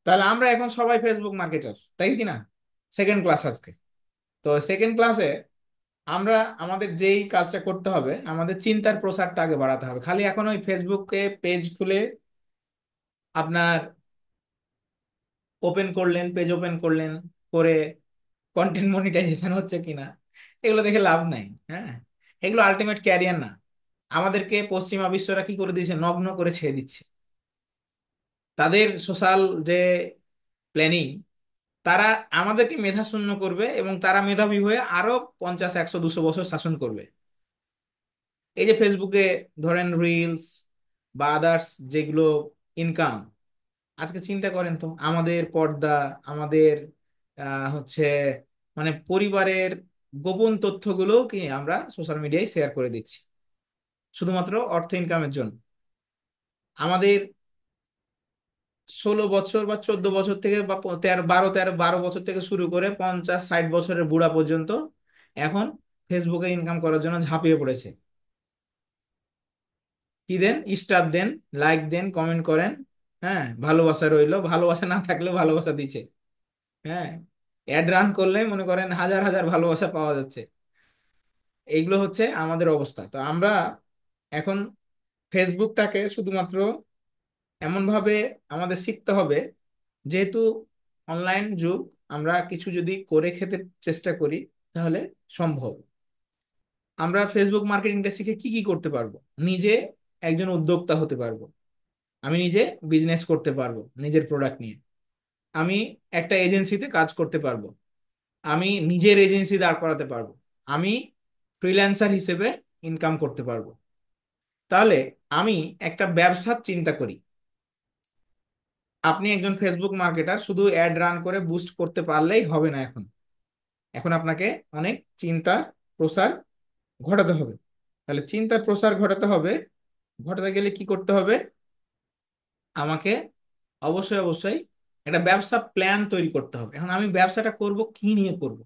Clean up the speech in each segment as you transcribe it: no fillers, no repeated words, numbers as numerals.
তাহলে আমরা এখন সবাই ফেসবুক মার্কেটার, তাই কি না? সেকেন্ড ক্লাস আজকে। তো সেকেন্ড ক্লাসে আমরা আমাদের যেই কাজটা করতে হবে, আমাদের চিন্তার প্রসারটা আগে বাড়াতে হবে। খালি এখন ওই ফেসবুকে পেজ খুলে আপনার ওপেন করলেন, পেজ ওপেন করলেন, করে কন্টেন্ট মনিটাইজেশন হচ্ছে কিনা এগুলো দেখে লাভ নাই। হ্যাঁ, এগুলো আলটিমেট ক্যারিয়ার না। আমাদেরকে পশ্চিমা বিশ্বরা কি করে দিয়েছে, নগ্ন করে ছেড়ে দিচ্ছে। তাদের সোশ্যাল যে প্ল্যানিং, তারা আমাদেরকে মেধা শূন্য করবে এবং তারা মেধাবী হয়ে আরো 50, 100, 200 বছর শাসন করবে। এই যে ফেসবুকে ধরেন রিলস বা আদার্স যেগুলো ইনকাম, আজকে চিন্তা করেন তো আমাদের পর্দা, আমাদের হচ্ছে মানে পরিবারের গোপন তথ্যগুলো কি আমরা সোশ্যাল মিডিয়ায় শেয়ার করে দিচ্ছি শুধুমাত্র অর্থ ইনকামের জন্য। আমাদের 16 বছর বা 14 বছর থেকে বা 12 বছর থেকে শুরু করে 50, 60 বছরের বুড়া পর্যন্ত এখন ফেসবুকে ইনকাম করার জন্য ঝাঁপিয়ে পড়েছে। কি দেন, স্টার দেন, লাইক দেন, কমেন্ট করেন। হ্যাঁ, ভালোবাসা রইলো, ভালোবাসা না থাকলেও ভালোবাসা দিচ্ছে। হ্যাঁ, অ্যাড রান করলে মনে করেন হাজার হাজার ভালোবাসা পাওয়া যাচ্ছে। এইগুলো হচ্ছে আমাদের অবস্থা। তো আমরা এখন ফেসবুকটাকে শুধুমাত্র এমন ভাবে আমাদের শিখতে হবে, যেহেতু অনলাইন যুগ, আমরা কিছু যদি করে খেতে চেষ্টা করি তাহলে সম্ভব। আমরা ফেসবুক মার্কেটিংটা শিখে কি কি করতে পারবো? নিজে একজন উদ্যোক্তা হতে পারবো। আমি নিজে বিজনেস করতে পারবো নিজের প্রোডাক্ট নিয়ে। আমি একটা এজেন্সিতে কাজ করতে পারবো। আমি নিজের এজেন্সি দাঁড় করাতে পারবো। আমি ফ্রিল্যান্সার হিসেবে ইনকাম করতে পারবো। তাহলে আমি একটা ব্যবসার চিন্তা করি। আপনি একজন ফেসবুক মার্কেটার শুধু অ্যাড রান করে বুস্ট করতে পারলেই হবে না। এখন এখন আপনাকে অনেক চিন্তা প্রসার ঘটাতে হবে। তাহলে চিন্তার প্রসার ঘটাতে হবে, ঘটাতে গেলে কি করতে হবে? আমাকে অবশ্যই অবশ্যই একটা ব্যবসা প্ল্যান তৈরি করতে হবে। এখন আমি ব্যবসাটা করব কি নিয়ে করব,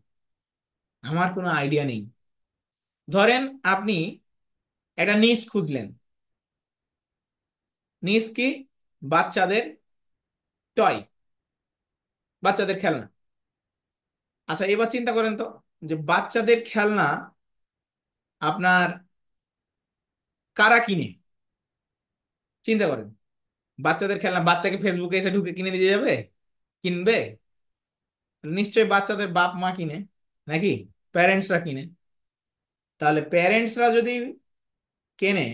আমার কোনো আইডিয়া নেই। ধরেন আপনি একটা নিশ খুঁজলেন। নিশ কি? বাচ্চাদের টয়, বাচ্চাদের খেলনা। আচ্ছা, এবার চিন্তা করেন তো, যে বাচ্চাদের খেলনা আপনার কারা কিনে? চিন্তা করেন, বাচ্চাদের খেলনা বাচ্চাকে ফেসবুকে এসে ঢুকে কিনে দিয়ে যাবে? কিনবে? নিশ্চয়ই বাচ্চাদের বাপ মা কিনে, নাকি প্যারেন্টসরা কিনে। তাহলে প্যারেন্টসরা যদি কেনে,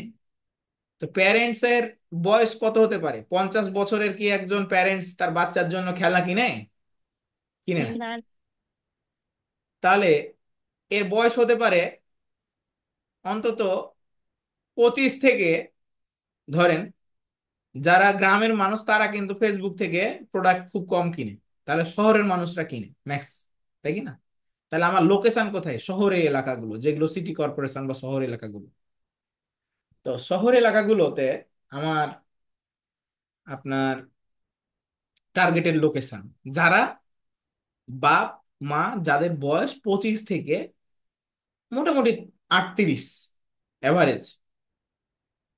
তো প্যারেন্টস এর বয়স কত হতে পারে? 50 বছরের কি একজন প্যারেন্টস তার বাচ্চার জন্য খেলনা কিনে? কিনে না। না। তাহলে এর বয়স হতে পারে অন্তত 25 থেকে, ধরেন যারা গ্রামের মানুষ তারা কিন্তু ফেসবুক থেকে প্রোডাক্ট খুব কম কিনে। তাহলে শহরের মানুষরা কিনে ম্যাক্স, তাই কি না? তাহলে আমার লোকেশন কোথায়? শহরের এলাকাগুলো, যেগুলো সিটি কর্পোরেশন বা শহর এলাকাগুলো। তো শহর এলাকাগুলোতে আমার আপনার টার্গেটেড লোকেশন যারা বাপ মা, যাদের বয়স 25 থেকে মোটামুটি 38 এভারেজ,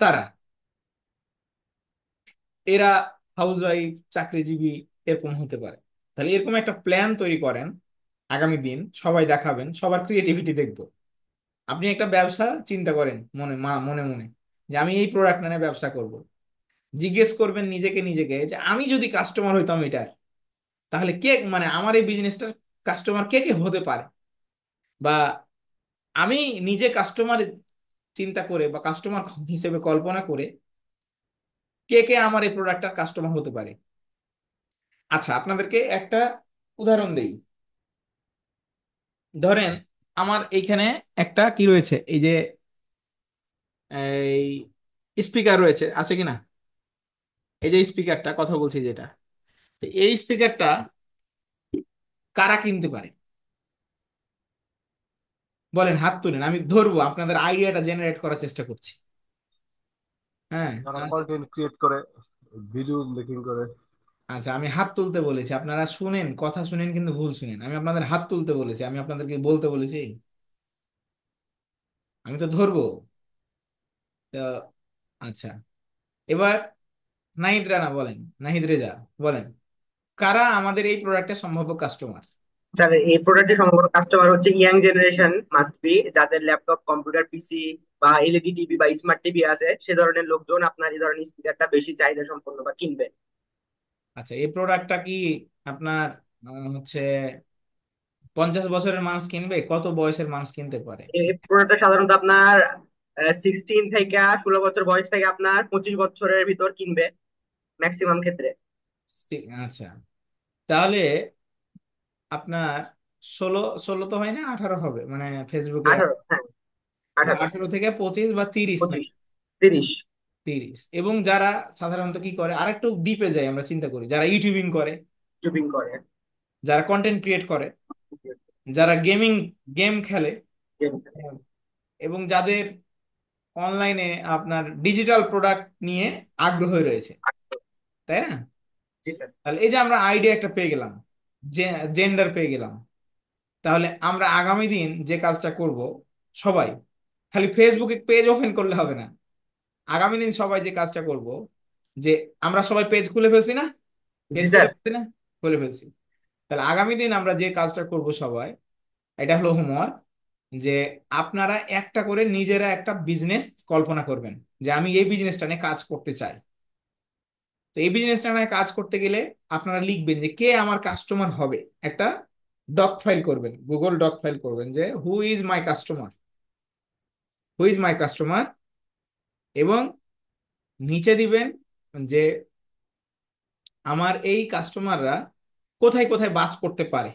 তারা, এরা হাউস ওয়াইফ, চাকরিজীবী, এরকম হতে পারে। তাহলে এরকম একটা প্ল্যান তৈরি করেন। আগামী দিন সবাই দেখাবেন, সবার ক্রিয়েটিভিটি দেখবো। আপনি একটা ব্যবসা চিন্তা করেন মনে মনে, যে আমি এই প্রোডাক্ট নিয়ে ব্যবসা করব। জিজ্ঞেস করবেন নিজেকে নিজেকে যে আমি যদি কাস্টমার হইতাম এটার, তাহলে কে, মানে আমার এই বিজনেসটার কাস্টমার কে কে হতে পারে? বা আমি নিজে কাস্টমার চিন্তা করে বা কাস্টমার হিসেবে কল্পনা করে কে কে আমার এই প্রোডাক্টটার কাস্টমার হতে পারে। আচ্ছা, আপনাদেরকে একটা উদাহরণ দেই। ধরেন আমার এইখানে একটা কি রয়েছে, এই যে এই স্পিকার রয়েছে, আছে কিনা? এই যে স্পিকারটা কথা বলছি যেটা, তো এই স্পিকারটা কারা কিনতে পারে? বলেন, হাত তুলেন, আমি ধরবো, আপনাদের আইডিয়াটা জেনারেট করার চেষ্টা করছি। হ্যাঁ, যারা আচ্ছা। কন্টেন্ট ক্রিয়েট করে, ভিডিও মেকিং করে। আচ্ছা, আমি হাত তুলতে বলেছি, আপনারা শুনেন, কথা শুনেন কিন্তু ভুল শুনেন। আমি আপনাদের হাত তুলতে বলেছি, আমি আপনাদেরকে বলতে বলেছি। আমি তো ধরবো। তো আচ্ছা, এবার নাহিদ রানা বলেন, নাহিদ রেজা বলেন। কারা আমাদের এই প্রোডাক্টের সম্ভাব্য কাস্টমার? স্যার এই প্রোডাক্টের সম্ভবত কাস্টমার হচ্ছে ইয়াং জেনারেশন মাস্ট বি, যাদের ল্যাপটপ, কম্পিউটার, পিসি বা এলইডি টিভি বা স্মার্ট টিভি আছে, সে ধরনের লোকজন আপনার এই ধরনের স্পিকারটা বেশি চাহিদা সম্পন্ন বা কিনবে। আচ্ছা, এই প্রোডাক্টটা কি আপনার হচ্ছে 50 বছরের মানুষ কিনবে? কত বয়সের মানুষ কিনতে পারে? এই প্রোডাক্টটা সাধারণত আপনার 16 থেকে 16 বছর বয়স থেকে আপনার 25 বছরের ভিতর কিনবে ম্যাক্সিমাম ক্ষেত্রে। আচ্ছা, তাহলে আপনার ষোলো, ষোলো তো হয় না, 18 হবে মানে ফেসবুকে 18, হ্যাঁ, 18, 18 থেকে 25 বা 30 না? 25, 30। 30। এবং যারা সাধারণত কি করে, আরেকটু ডিপে যায়, আমরা চিন্তা করি যারা ইউটিউবিং করে, শুটিং করে। যারা কন্টেন্ট ক্রিয়েট করে, যারা গেম খেলে, এবং যাদের অনলাইনে আপনার ডিজিটাল প্রোডাক্ট নিয়ে আগ্রহ রয়েছে, তাই না? জি স্যার। তাহলে এই যে আমরা আইডিয়া একটা পেয়ে গেলাম, জেন্ডার পেয়ে গেলাম, তাহলে আমরা আগামী দিন যে কাজটা করব, সবাই খালি ফেসবুকে পেজ ওপেন করলে হবে না। আগামী দিন সবাই যে কাজটা করব, যে আমরা সবাই পেজ খুলে ফেলছি না? জি পেজ খুলে স্যার। ফেলছি না? খুলে ফেলছি। তাহলে আগামী দিন আমরা যে কাজটা করব সবাই, এটা হলো হোমওয়ার্ক, যে আপনারা একটা করে নিজেরা একটা বিজনেস কল্পনা করবেন, যে আমি এই বিজনেসটা নিয়ে কাজ করতে চাই। তো এই বিজনেসটা নিয়ে কাজ করতে গেলে আপনারা লিখবেন যে কে আমার কাস্টমার হবে। একটা ডক ফাইল করবেন, গুগল ডক ফাইল করবেন, যে who is my customer, who is my customer. এবং নিচে দিবেন যে আমার এই কাস্টমাররা কোথায় কোথায় বাস করতে পারে।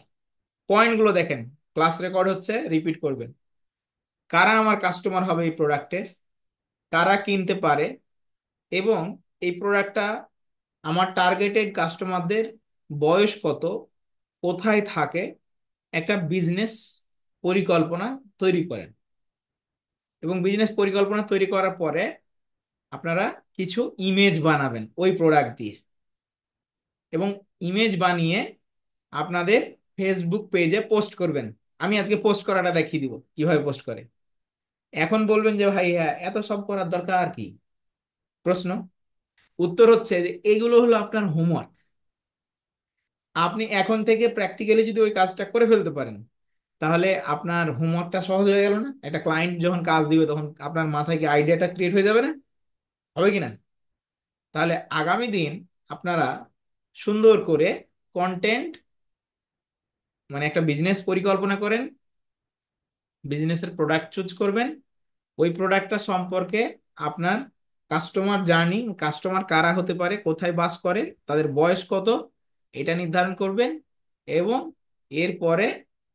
পয়েন্টগুলো দেখেন, ক্লাস রেকর্ড হচ্ছে, রিপিট করবেন। কারা আমার কাস্টমার হবে এই প্রোডাক্টের, কারা কিনতে পারে, এবং এই প্রোডাক্টটা আমার টার্গেটেড কাস্টমারদের বয়স কত, কোথায় থাকে, একটা বিজনেস পরিকল্পনা তৈরি করেন। এবং বিজনেস পরিকল্পনা তৈরি করার পরে আপনারা কিছু ইমেজ বানাবেন ওই প্রোডাক্ট দিয়ে, এবং ইমেজ বানিয়ে আপনাদের ফেসবুক পেজে পোস্ট করবেন। আমি আজকে পোস্ট করাটা দেখিয়ে দিব কিভাবে পোস্ট করে। এখন বলবেন যে ভাই এত সব করার দরকার কি? প্রশ্ন, উত্তর হচ্ছে যে এগুলো হলো আপনার হোমওয়ার্ক। আপনি এখন থেকে প্র্যাকটিক্যালি যদি ওই কাজটা করে ফেলতে পারেন, তাহলে আপনার হোমওয়ার্কটা সহজ হয়ে গেল না? একটা ক্লায়েন্ট যখন কাজ দিবে তখন আপনার মাথায় কি আইডিয়াটা ক্রিয়েট হয়ে যাবে না? হবে কি না? তাহলে আগামী দিন আপনারা সুন্দর করে কন্টেন্ট, মানে একটা বিজনেস পরিকল্পনা করেন, বিজনেসের প্রোডাক্ট চুজ করবেন, ওই প্রোডাক্টটা সম্পর্কে আপনার কাস্টমার জার্নি, কাস্টমার কারা হতে পারে, কোথায় বাস করে, তাদের বয়স কত, এটা নির্ধারণ করবেন। এবং এরপরে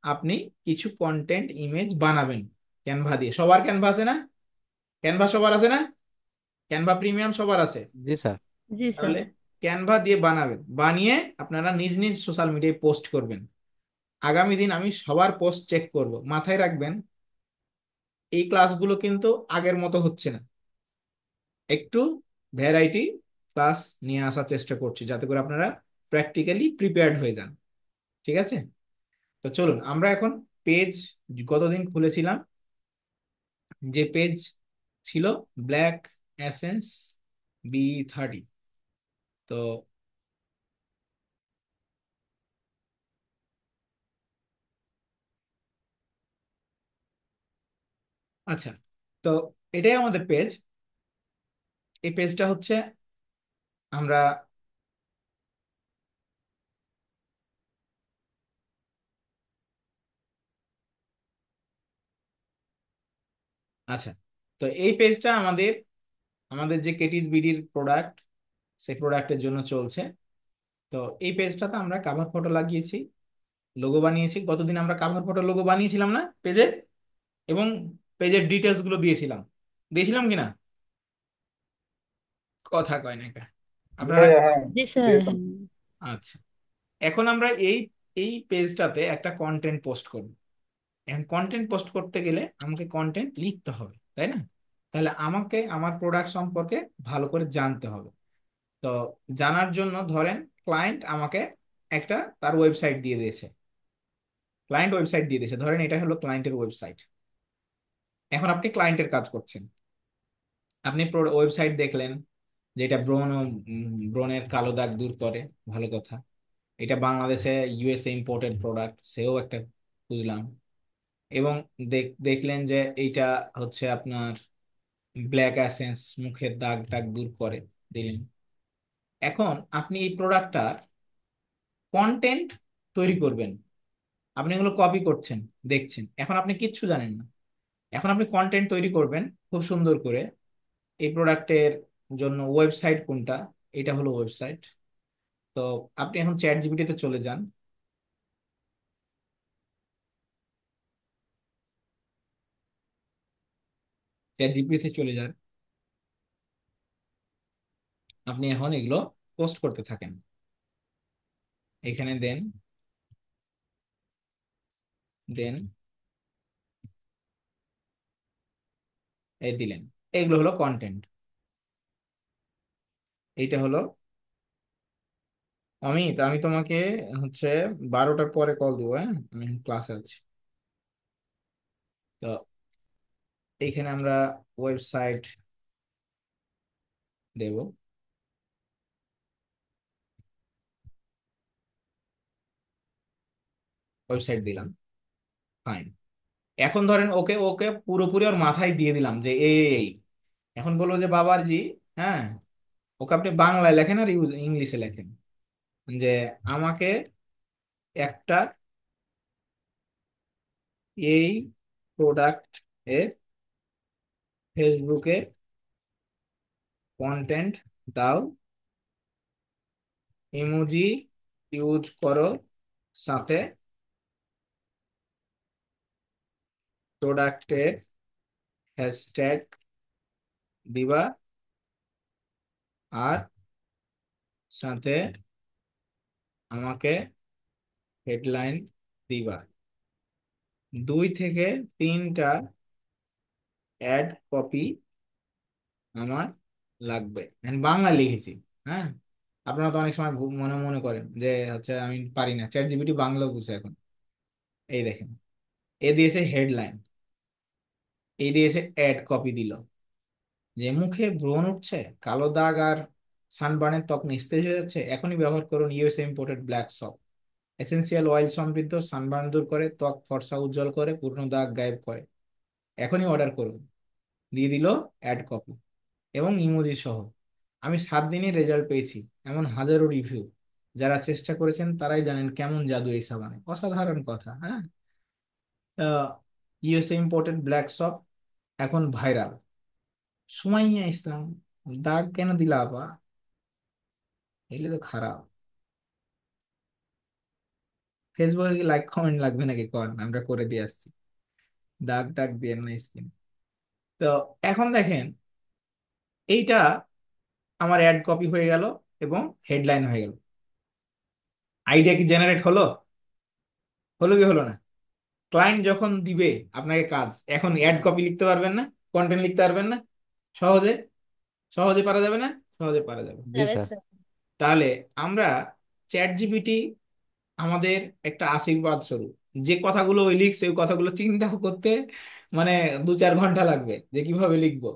আপনি কিছু কন্টেন্ট ইমেজ বানাবেন ক্যানভা দিয়ে। সবার ক্যানভা আছে না? ক্যানভা সবার আছে না? ক্যানভা প্রিমিয়াম সবার আছে? জি স্যার। জি স্যার। তাহলে ক্যানভা দিয়ে বানাবেন, বানিয়ে আপনারা নিজ নিজ সোশ্যাল মিডিয়ায় পোস্ট করবেন। আগামী দিন আমি সবার পোস্ট চেক করব। মাথায় রাখবেন, এই ক্লাসগুলো কিন্তু আগের মতো হচ্ছে না, একটু ভ্যারাইটি ক্লাস নিয়ে আসার চেষ্টা করছি, যাতে করে আপনারা প্র্যাকটিক্যালি প্রিপেয়ার্ড হয়ে যান। ঠিক আছে? তো চলুন আমরা এখন পেজ, গতদিন খুলেছিলাম যে পেজ ছিল, ব্ল্যাক এসেন্স B30। তো আচ্ছা, তো এটাই আমাদের পেজ। এই পেজটা হচ্ছে আমরা, আচ্ছা, তো এই পেজটা আমাদের, আমাদের যে কেটিস বিডির প্রোডাক্ট, সেই প্রোডাক্টের জন্য চলছে। তো এই পেজটাতে আমরা কাভার ফটো লাগিয়েছি, লোগো বানিয়েছি। গতদিন আমরা কাভার ফটো লোগো বানিয়েছিলাম না পেজে? এবং পেজের ডিটেলস গুলো দিয়েছিলাম, দিয়েছিলাম কিনা? কথা কয় না কা আপনারা? হ্যাঁ, জি স্যার, দিয়েছেন। হ্যাঁ। আচ্ছা, এখন আমরা এই এই পেজটাতে একটা কন্টেন্ট পোস্ট করব। এখন কন্টেন্ট পোস্ট করতে গেলে আমাকে কন্টেন্ট লিখতে হবে, তাই না? তাহলে আমাকে আমার প্রোডাক্ট সম্পর্কে ভালো করে জানতে হবে। তো জানার জন্য ধরেন ক্লায়েন্ট আমাকে একটা তার ওয়েবসাইট দিয়ে দিয়েছে, ক্লায়েন্ট ওয়েবসাইট দিয়ে দিয়েছে, ধরেন এটা হলো ক্লায়েন্টের ওয়েবসাইট। এখন আপনি ক্লায়েন্টের কাজ করছেন, আপনি ওয়েবসাইট দেখলেন, যেটা ব্রণ ও ব্রণের কালো দাগ দূর করে, ভালো কথা। এটা বাংলাদেশে ইউএসএ ইম্পোর্টেড প্রোডাক্ট, সেও একটা বুঝলাম। এবং দেখলেন যে এইটা হচ্ছে আপনার ব্ল্যাক অ্যাসেন্স, মুখের দাগ টাগ দূর করে, দিলেন। এখন আপনি এই প্রোডাক্টটার কন্টেন্ট তৈরি করবেন, আপনি এগুলো কপি করছেন, দেখছেন, এখন আপনি কিচ্ছু জানেন না। এখন আপনি কন্টেন্ট তৈরি করবেন খুব সুন্দর করে। এই প্রোডাক্টের জন্য ওয়েবসাইট কোনটা? এটা হলো ওয়েবসাইট। তো আপনি এখন চ্যাট জিপিটিতে চলে যান। চ্যাট জিপিটিতে চলে যান, আপনি এখন এগুলো পোস্ট করতে থাকেন। এখানে দেন, দেন এই দিলেন, এগুলো হলো কন্টেন্ট। এইটা হলো আমি তোমাকে হচ্ছে 12টার পরে কল দিব, হ্যাঁ, আমি ক্লাসে আছি। তো এইখানে আমরা ওয়েবসাইট দেব, ওয়েবসাইট দিলাম, ফাইন। এখন ধরেন ওকে ওকে পুরোপুরি ওর মাথায় দিয়ে দিলাম যে এই এখন বলবো যে বাবাজি, হ্যাঁ, ওকে আপনি বাংলায় লেখেন আর ইংলিশে লেখেন যে আমাকে একটা এই প্রোডাক্ট এর ফেসবুকে কন্টেন্ট দাও, ইমোজি ইউজ করো, সাথে প্রোডাক্টের হ্যাশট্যাগ দিবা, আর সাথে আমাকে হেডলাইন দিবা। 2 থেকে 3টা অ্যাড কপি আমার লাগবে। And বাংলা লিখেছি, হ্যাঁ। আপনারা তো অনেক সময় মনে মনে করেন যে হচ্ছে আমি পারি না, চ্যাট জিপিটি বাংলাও বুঝে এখন। এই দেখেন, এ দিয়েছে হেডলাইন, এই দিয়েছে অ্যাড কপি দিল যে মুখে ব্রণ উঠছে, কালো দাগ আর সানবার্নের ত্বক নিস্তেজ হয়ে যাচ্ছে, এখনই ব্যবহার করুন ইউএসএ ইম্পোর্টেড ব্ল্যাক সপ। এসেন্সিয়াল অয়েল সমৃদ্ধ, সানবার্ন দূর করে, ত্বক ফর্সা উজ্জ্বল করে, পুরনো দাগ গায়েব করে। এখনই অর্ডার করুন। দিয়ে দিল অ্যাড কপি এবং ইমোজি সহ। আমি 7 দিনে রেজাল্ট পেয়েছি, এমন হাজারো রিভিউ। যারা চেষ্টা করেছেন তারাই জানেন কেমন জাদু এই সাবানে, অসাধারণ কথা, হ্যাঁ। ইউএসএ ইম্পোর্টেড ব্ল্যাক সপ এখন ভাইরাল। সুমাইয়া ইসলাম, দাগ কেন দিলা আপা? এগুলো তো খারাপ। ফেসবুকে কি লাইক কমেন্ট লাগবে নাকি? কর, আমরা করে দিয়ে আসছি। দাগ টাগ দিয়ে না স্কিন। তো এখন দেখেন, এইটা আমার অ্যাড কপি হয়ে গেল এবং হেডলাইন হয়ে গেল। আইডিয়া কি জেনারেট হলো? হলো কি হলো না? ক্লায়েন্ট যখন দিবে আপনাকে কাজ, এখন অ্যাড কপি লিখতে পারবেন না? কন্টেন্ট লিখতে পারবেন না? সহজে, সহজে পারা যাবে না? সহজে পারা যাবে। জি স্যার। তাহলে আমরা চ্যাট জিপিটি আমাদের একটা আশীর্বাদ স্বরূপ। যে কথাগুলো ওই লিখছে, ওই কথাগুলো চিন্তা করতে মানে 2-4 ঘন্টা লাগবে যে কিভাবে লিখবো।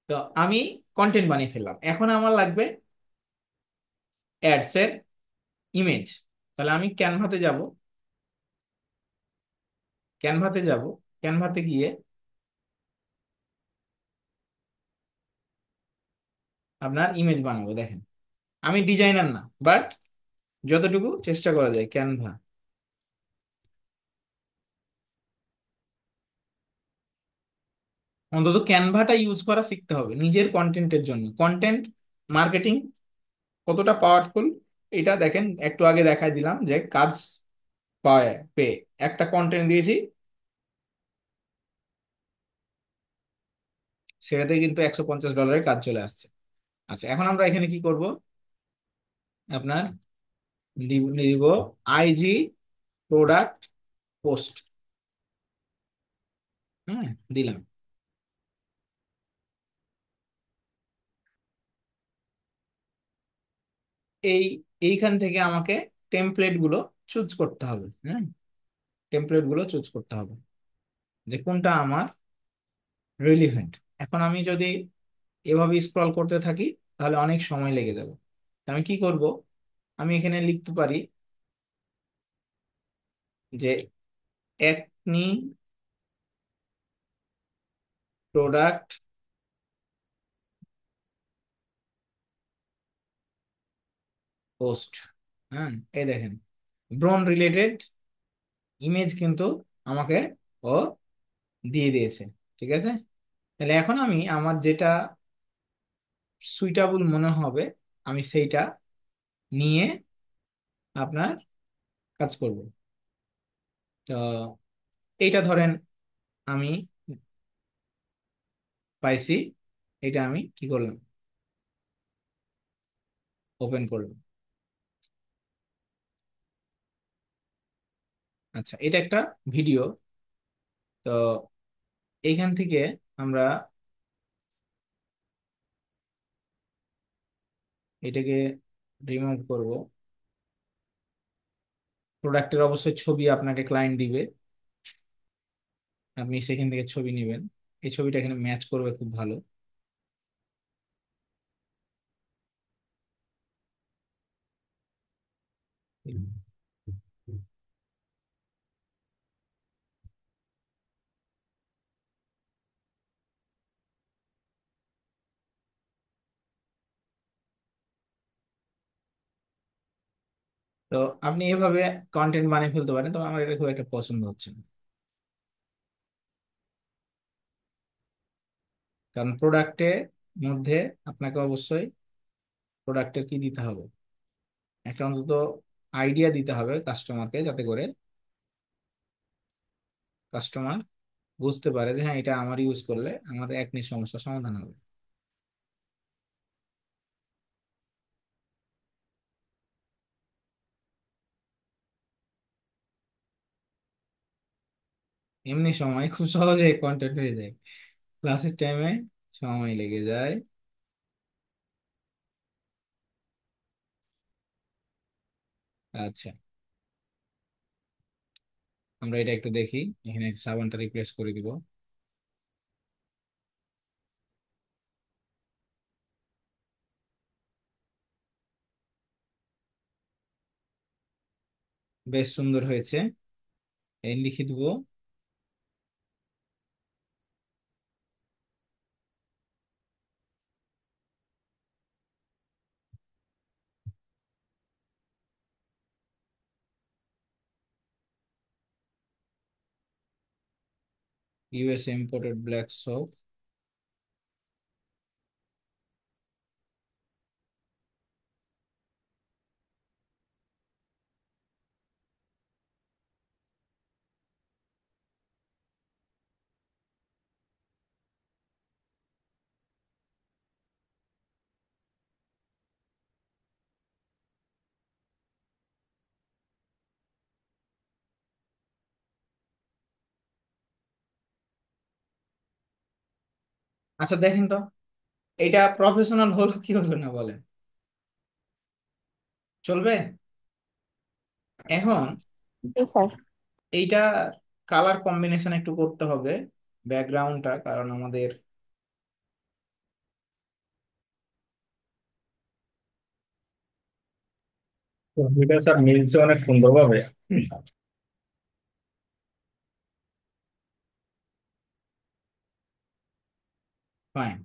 তো আমি কন্টেন্ট বানিয়ে ফেললাম, এখন আমার লাগবে অ্যাডস এর ইমেজ। তাহলে আমি ক্যানভাতে যাব, ক্যানভাতে যাব, ক্যানভাতে গিয়ে আপনার ইমেজ বানাবো। দেখেন, আমি ডিজাইনার না, বাট যতটুকু চেষ্টা করা যায় ক্যানভা। অন্তত ক্যানভাটা ইউজ করা শিখতে হবে নিজের কন্টেন্টের জন্য। কন্টেন্ট মার্কেটিং কতটা পাওয়ারফুল এটা দেখেন, একটু আগে দেখাই দিলাম যে কাজ পায় পেয়ে একটা কন্টেন্ট দিয়েছি, সেটাতে কিন্তু $150 কাজ চলে আসছে। আচ্ছা, এখন আমরা এখানে কি করব? আপনার দিব আইজি প্রোডাক্ট পোস্ট, হ্যাঁ, দিলাম। এই এইখান থেকে আমাকে টেমপ্লেট গুলো চুজ করতে হবে, হ্যাঁ, টেমপ্লেট গুলো চুজ করতে হবে যে কোনটা আমার রিলিভেন্ট। এখন আমি যদি এভাবে স্ক্রল করতে থাকি তাহলে অনেক সময় লেগে যাবে। তো আমি কি করব? আমি এখানে লিখতে পারি যে একনি প্রোডাক্ট পোস্ট। হ্যাঁ, এই দেখেন ব্রন রিলেটেড ইমেজ কিন্তু আমাকে ও দিয়ে দিয়েছে। ঠিক আছে, তাহলে এখন আমি আমার যেটা সুইটেবল মনে হবে আমি সেইটা নিয়ে আপনার কাজ করব। তো এইটা ধরেন আমি পাইছি, এটা আমি কি করলাম, ওপেন করলাম। আচ্ছা, এটা একটা ভিডিও। তো এইখান থেকে আমরা এটাকে রিমুভ করব। প্রোডাক্টের অবশ্যই ছবি আপনাকে ক্লায়েন্ট দিবে, আপনি সেখান থেকে ছবি নেবেন। এই ছবিটা এখানে ম্যাচ করবে খুব ভালো। তো আপনি এভাবে কন্টেন্ট বানিয়ে ফেলতে পারেন, তবে আমার এটা খুব একটা পছন্দ হচ্ছে না। কারণ প্রোডাক্টের মধ্যে আপনাকে অবশ্যই প্রোডাক্টের কি দিতে হবে, একটা অন্তত আইডিয়া দিতে হবে কাস্টমারকে, যাতে করে কাস্টমার বুঝতে পারে যে হ্যাঁ, এটা আমার ইউজ করলে আমার একনি সমস্যার সমাধান হবে। এমনি সময় খুব সহজে কন্টেন্ট হয়ে যায়, ক্লাসের টাইমে সময় লেগে যায়। আচ্ছা, আমরা এটা একটু দেখি। এখানে সাবানটা রিপ্লেস করে দিব। বেশ সুন্দর হয়েছে। এই লিখে দিব ইউএস ইম্পোর্টেড ব্ল্যাক সোপ। আচ্ছা দেখেন তো, এটা প্রফেশনাল হলো কি হলো না বলেন, চলবে? এখন জি স্যার। এইটা কালার কম্বিনেশন একটু করতে হবে ব্যাকগ্রাউন্ডটা, কারণ আমাদের কম্পিউটার স্যার মিলছে অনেক সুন্দরভাবে। ফাইন।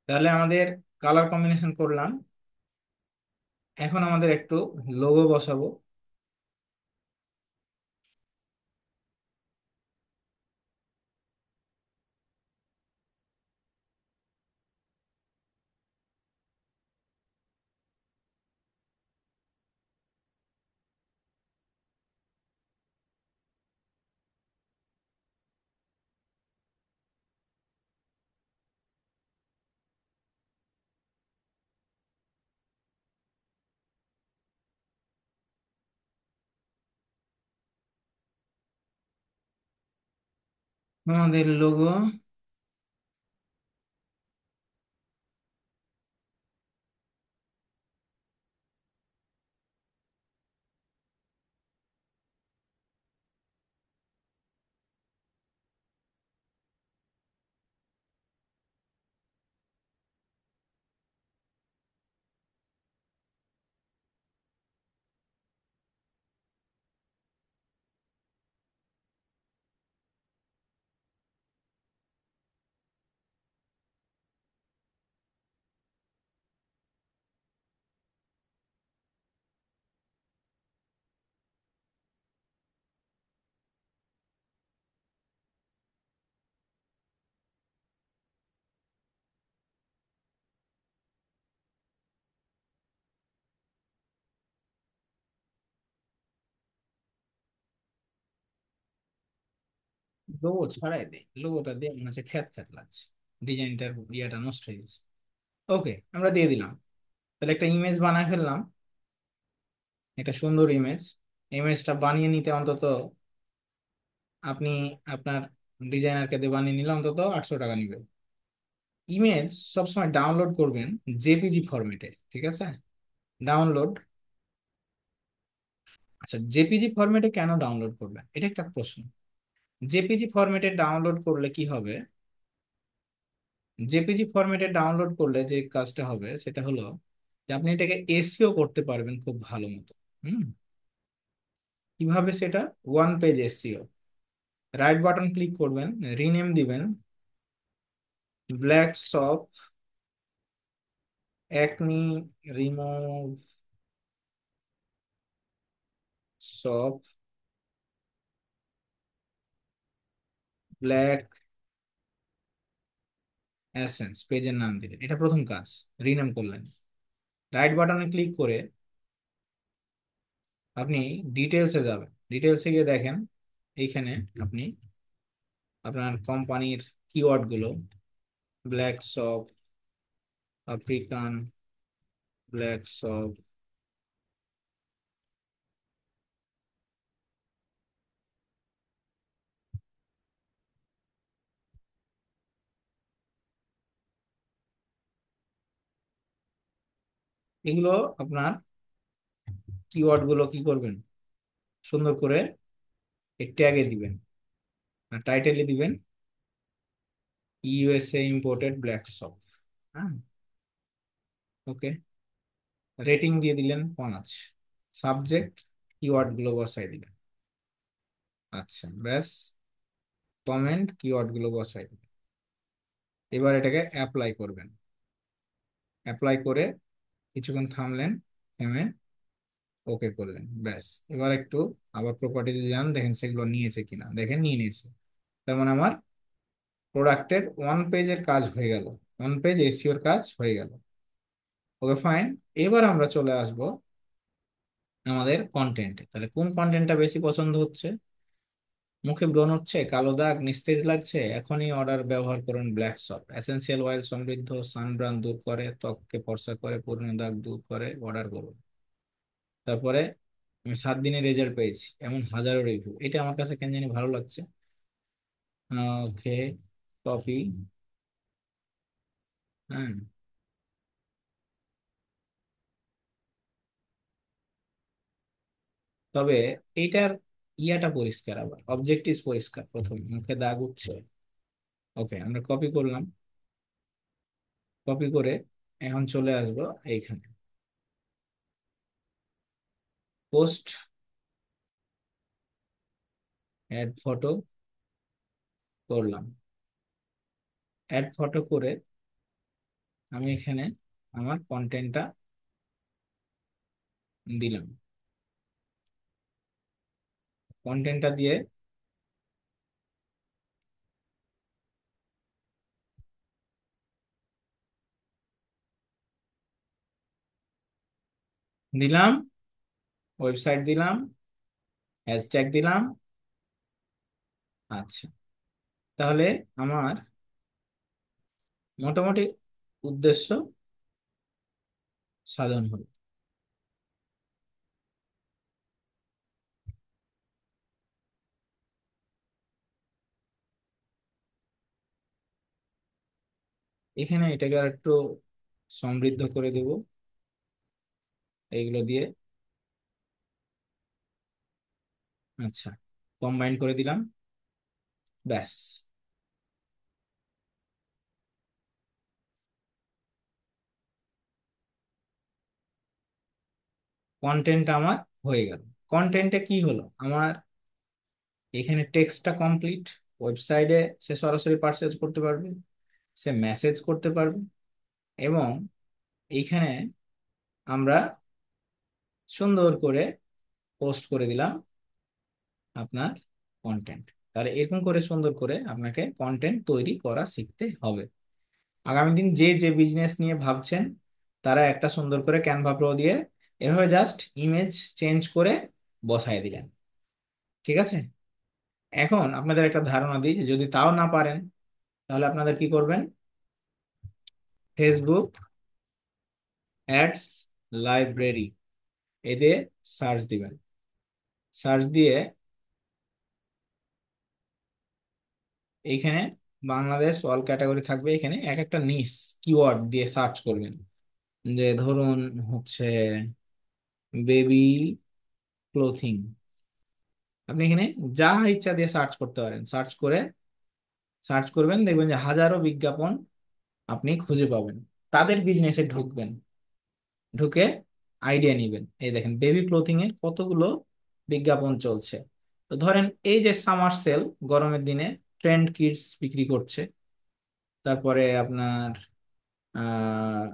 তাহলে আমাদের কালার কম্বিনেশন করলাম, এখন আমাদের একটু লোগো বসাবো। আমাদের লোগো লোগো ছাড়াই দিই, লোগোটা দিয়ে মনে হচ্ছে খ্যাত খ্যাত লাগছে, ডিজাইনটার ইয়েটা নষ্ট হয়ে গেছে। ওকে, আমরা দিয়ে দিলাম। তাহলে একটা ইমেজ বানায় ফেললাম, একটা সুন্দর ইমেজ। ইমেজটা বানিয়ে নিতে অন্তত আপনি আপনার ডিজাইনারকে দিয়ে বানিয়ে নিলে অন্তত 800 টাকা নিবে। ইমেজ সবসময় ডাউনলোড করবেন জেপিজি ফরম্যাটে, ঠিক আছে? ডাউনলোড। আচ্ছা, জেপিজি ফরম্যাটে কেন ডাউনলোড করবেন, এটা একটা প্রশ্ন। জেপিজি ফরম্যাটে ডাউনলোড করলে কি হবে? জেপিজি ফরম্যাটে ডাউনলোড করলে যে কাজটা হবে সেটা হলো যে আপনি এটাকে এসইও করতে পারবেন খুব ভালো মতো। হুম। কিভাবে সেটা? One page SEO. Right button click করবেন, রিনেম দিবেন black shop acne remove shop black essence, পেজের নাম দিলেন, এটা প্রথম কাজ। রিনেম করলেন। রাইট বাটনে ক্লিক করে আপনি ডিটেলসে যাবেন। ডিটেলসে গিয়ে দেখেন এইখানে আপনি আপনার কোম্পানির কিওয়ার্ড গুলো, black shop, African black shop, এগুলো আপনার কিওয়ার্ড গুলো কি করবেন, সুন্দর করে ট্যাগে দিবেন। আর টাইটেলে দিবেন ইউএসএ ইম্পোর্টেড ব্ল্যাক শপ। হ্যাঁ, ওকে। রেটিং দিয়ে দিলেন 5। সাবজেক্ট কিওয়ার্ড গুলো বসাই দিলেন। আচ্ছা, ব্যাস। কমেন্ট কিওয়ার্ড গুলো বসাই দিলেন। এবার এটাকে অ্যাপ্লাই করবেন। অ্যাপ্লাই করে কিছুক্ষণ থামলেন, থেমে ওকে করলেন, ব্যাস। এবার একটু আবার প্রপার্টিতে যান, দেখেন সেগুলো নিয়েছে কিনা, দেখেন নিয়ে নিয়েছে। তার মানে আমার প্রোডাক্টের ওয়ান পেজের কাজ হয়ে গেল, ওয়ান পেজ এসইওর কাজ হয়ে গেল। ওকে, ফাইন। এবার আমরা চলে আসব আমাদের কন্টেন্টে। তাহলে কোন কন্টেন্টটা বেশি পছন্দ হচ্ছে? মুখে ব্রণ হচ্ছে, কালো দাগ, নিস্তেজ লাগছে, এখনই অর্ডার ব্যবহার করুন ব্ল্যাক সপ। এসেনশিয়াল অয়েল সমৃদ্ধ, সানব্রান দূর করে, ত্বককে ফর্সা করে, পুরনো দাগ দূর করে, অর্ডার করুন। তারপরে আমি 7 দিনের রেজাল্ট পেয়েছি এমন হাজারো রিভিউ, এটা আমার কাছে কেন জানি ভালো লাগছে। ওকে, কপি। হ্যাঁ, তবে এইটার ইয়াটা পরিষ্কার, আবার অবজেক্টিভ পরিষ্কার, প্রথম মুখে দাগ উঠছে। ওকে, আমরা কপি করলাম। কপি করে এখন চলে আসবো এইখানে, পোস্ট, অ্যাড ফটো করলাম। অ্যাড ফটো করে আমি এখানে আমার কন্টেন্টটা দিলাম। কন্টেন্টটা দিয়ে দিলাম, ওয়েবসাইট দিলাম, হ্যাশট্যাগ দিলাম। আচ্ছা, তাহলে আমার মোটামুটি উদ্দেশ্য সাধন হলো। এখানে এটাকে আর একটু সমৃদ্ধ করে দেব এইগুলো দিয়ে। আচ্ছা, কম্বাইন করে দিলাম, ব্যাস। কন্টেন্ট আমার হয়ে গেল। কন্টেন্টে কি হলো আমার? এখানে টেক্সটটা কমপ্লিট। ওয়েবসাইটে সে সরাসরি পারচেজ করতে পারবে, সে মেসেজ করতে পারবে, এবং এইখানে আমরা সুন্দর করে পোস্ট করে দিলাম আপনার কন্টেন্ট। তাহলে এরকম করে সুন্দর করে আপনাকে কন্টেন্ট তৈরি করা শিখতে হবে। আগামী দিন যে যে বিজনেস নিয়ে ভাবছেন তারা একটা সুন্দর করে ক্যানভা প্রো দিয়ে এভাবে জাস্ট ইমেজ চেঞ্জ করে বসায় দিলেন, ঠিক আছে? এখন আপনাদের একটা ধারণা দিই যে যদি তাও না পারেন তাহলে আপনাদের কি করবেন, ফেসবুক অ্যাডস লাইব্রেরি এতে সার্চ দিবেন। সার্চ দিয়ে এইখানে বাংলাদেশ অল ক্যাটাগরি থাকবে, এখানে এক একটা নিশ কিওয়ার্ড দিয়ে সার্চ করবেন। যে ধরুন হচ্ছে বেবি ক্লোথিং, আপনি এখানে যা ইচ্ছা দিয়ে সার্চ করতে পারেন। সার্চ করবেন, দেখবেন যে হাজারো বিজ্ঞাপন আপনি খুঁজে পাবেন। তাদের বিজনেসে ঢুকবেন, ঢুকে আইডিয়া নিবেন। এই দেখেন বেবি ক্লোথিং এর কতগুলো বিজ্ঞাপন চলছে। তো ধরেন এই যে সামার সেল, গরমের দিনে ট্রেন্ড কিডস বিক্রি করছে। তারপরে আপনার আহ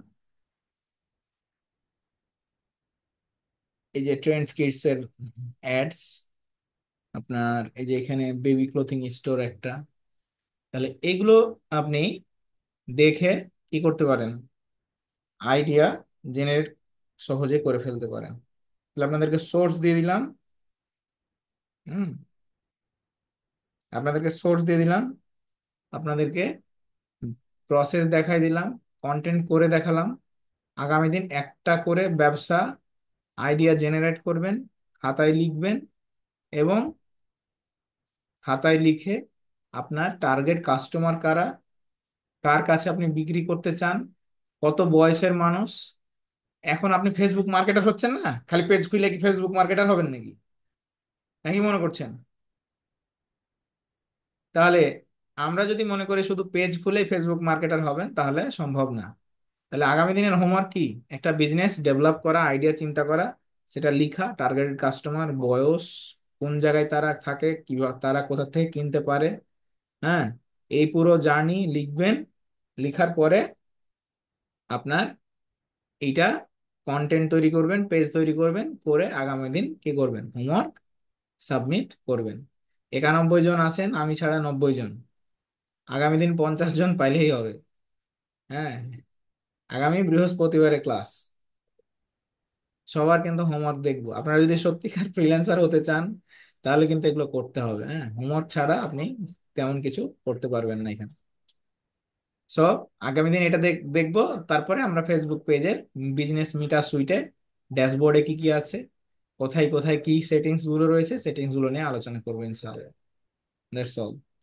এই যে ট্রেন্ড কিডস এর অ্যাডস, আপনার এই যে এখানে বেবি ক্লোথিং স্টোর একটা। তাহলে এগুলো আপনি দেখে কি করতে পারেন, আইডিয়া জেনারেট সহজে করে ফেলতে পারেন। তাহলে আপনাদেরকে সোর্স দিয়ে দিলাম। হুম, আপনাদেরকে সোর্স দিয়ে দিলাম, আপনাদেরকে প্রসেস দেখাই দিলাম, কন্টেন্ট করে দেখালাম। আগামী দিন একটা করে ব্যবসা আইডিয়া জেনারেট করবেন, খাতায় লিখবেন, এবং খাতায় লিখে আপনার টার্গেট কাস্টমার কারা, কার কাছে আপনি বিক্রি করতে চান, কত বয়সের মানুষ। এখন আপনি ফেসবুক মার্কেটার হচ্ছেন না, খালি পেজ খুলে কি ফেসবুক মার্কেটার হবেন নাকি, নাকি মনে করছেন? তাহলে আমরা যদি মনে করি শুধু পেজ খুলেই ফেসবুক মার্কেটার হবেন, তাহলে সম্ভব না। তাহলে আগামী দিনের হোমওয়ার্ক কি, একটা বিজনেস ডেভেলপ করা, আইডিয়া চিন্তা করা, সেটা লিখা, টার্গেটেড কাস্টমার, বয়স, কোন জায়গায় তারা থাকে, কিভাবে তারা কোথা থেকে কিনতে পারে। হ্যাঁ, এই পুরো জার্নি লিখবেন। লিখার পরে আপনার এইটা কন্টেন্ট তৈরি করবেন, পেজ তৈরি করবেন, করে আগামী দিন কি করবেন, হোমওয়ার্ক সাবমিট করবেন। 91 জন আছেন, আমি ছাড়া 90 জন। আগামী দিন 50 জন পাইলেই হবে। হ্যাঁ, আগামী বৃহস্পতিবারে ক্লাস। সবার কিন্তু হোমওয়ার্ক দেখবো। আপনারা যদি সত্যিকার ফ্রিল্যান্সার হতে চান তাহলে কিন্তু এগুলো করতে হবে। হ্যাঁ, হোমওয়ার্ক ছাড়া আপনি তেমন কিছু করতে পারবেন না এখানে। সো আগামী দিন এটা দেখবো। তারপরে আমরা ফেসবুক পেজের বিজনেস মিটা সুইটে ড্যাশবোর্ডে কি কি আছে, কোথায় কোথায় কি সেটিংস গুলো রয়েছে, সেটিংস গুলো নিয়ে আলোচনা করবো ইনশাআল্লাহ। That's all.